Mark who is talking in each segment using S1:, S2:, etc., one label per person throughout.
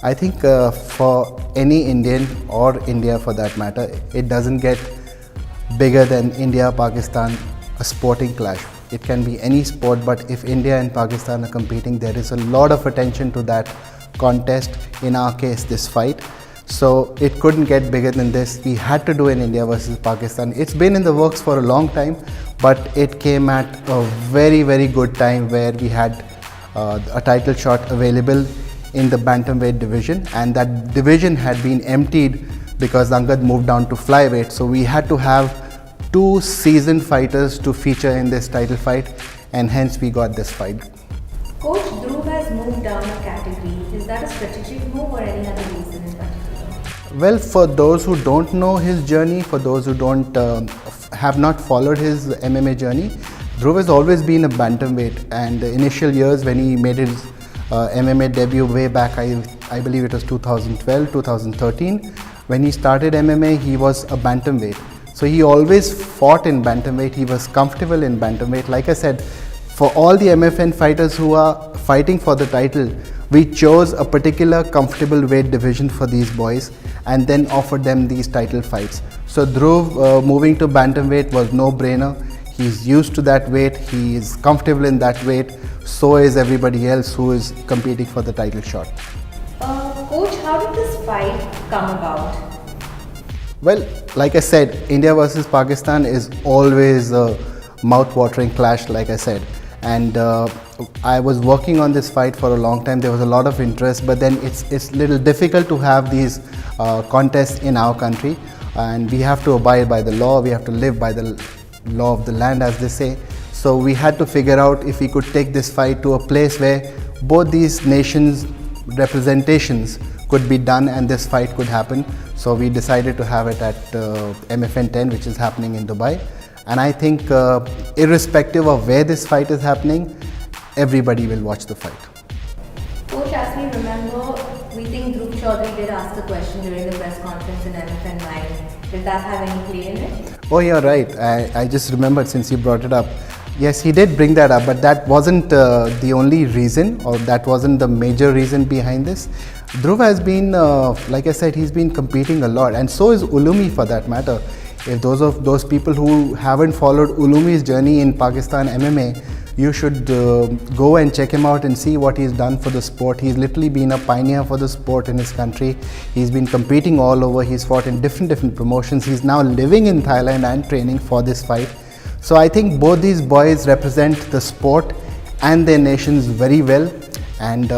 S1: I think for any Indian or India for that matter, it doesn't get bigger than India-Pakistan, a sporting clash. It can be any sport, but if India and Pakistan are competing, there is a lot of attention to that contest, in our case this fight. So it couldn't get bigger than this. We had to do an India versus Pakistan. It's been in the works for a long time, but it came at a very good time where we had a title shot available in the bantamweight division, and that division had been emptied because Angad moved down to flyweight. So we had to have two seasoned fighters to feature in this title fight, and hence we got this fight.
S2: Coach, Dhruv has moved down a category. Is that a strategic move or any other reason in particular?
S1: Well, for those who don't know his journey, for those who don't have not followed his MMA journey, Dhruv has always been a bantamweight, and the initial years when he made his MMA debut way back, I believe it was 2012, 2013. When he started MMA, he was a bantamweight. So he always fought in bantamweight. He was comfortable in bantamweight. Like I said, for all the MFN fighters who are fighting for the title, we chose a particular comfortable weight division for these boys and then offered them these title fights. So Dhruv moving to bantamweight was no brainer. He's used to that weight, he is comfortable in that weight, so is everybody else who is competing for the title shot.
S2: Coach, how did this fight come about?
S1: Well, like I said, India versus Pakistan is always a mouth-watering clash, like I said. And I was working on this fight for a long time. There was a lot of interest, but then it's a little difficult to have these contests in our country. And we have to abide by the law, we have to live by the law of the land, as they say. So we had to figure out if we could take this fight to a place where both these nations' representations could be done and this fight could happen. So we decided to have it at MFN 10, which is happening in Dubai. And I think irrespective of where this fight is happening, everybody will watch the fight.
S2: Coach, as we remember, we think Dhruv Chaudhary did ask the question during the press conference in MFN 9. Did that have any play in it?
S1: Oh, you're right. I just remembered since you brought it up. Yes, he did bring that up, but that wasn't the only reason, or that wasn't the major reason behind this. Dhruv has been, like I said, he's been competing a lot, and so is Uloomi for that matter. If those people who haven't followed Uloomi's journey in Pakistan MMA, you should go and check him out and see what he's done for the sport. He's literally been a pioneer for the sport in his country. He's been competing all over. He's fought in different promotions. He's now living in Thailand and training for this fight. So I think both these boys represent the sport and their nations very well. And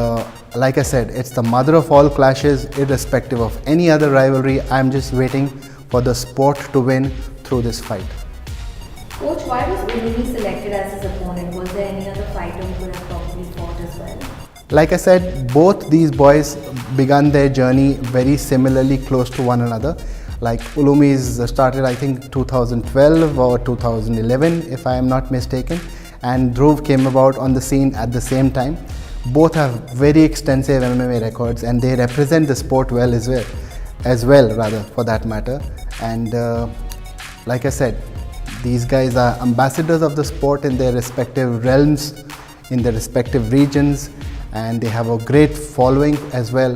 S1: like I said, it's the mother of all clashes, irrespective of any other rivalry. I'm just waiting for the sport to win through this fight.
S2: Coach, why was Uloomi selected as his opponent? Was there any other fighter who could have probably fought as well?
S1: Like I said, both these boys began their journey very similarly close to one another. Like Uloomi's started, I think, 2012 or 2011, if I am not mistaken. And Dhruv came about on the scene at the same time. Both have very extensive MMA records, and they represent the sport well as well, for that matter. And like I said, these guys are ambassadors of the sport in their respective realms, in their respective regions, and they have a great following as well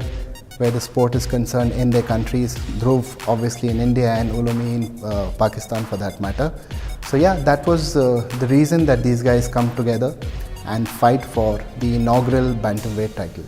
S1: where the sport is concerned in their countries. Dhruv obviously in India and Uloomi in Pakistan for that matter. So yeah, that was the reason that these guys come together and fight for the inaugural bantamweight title.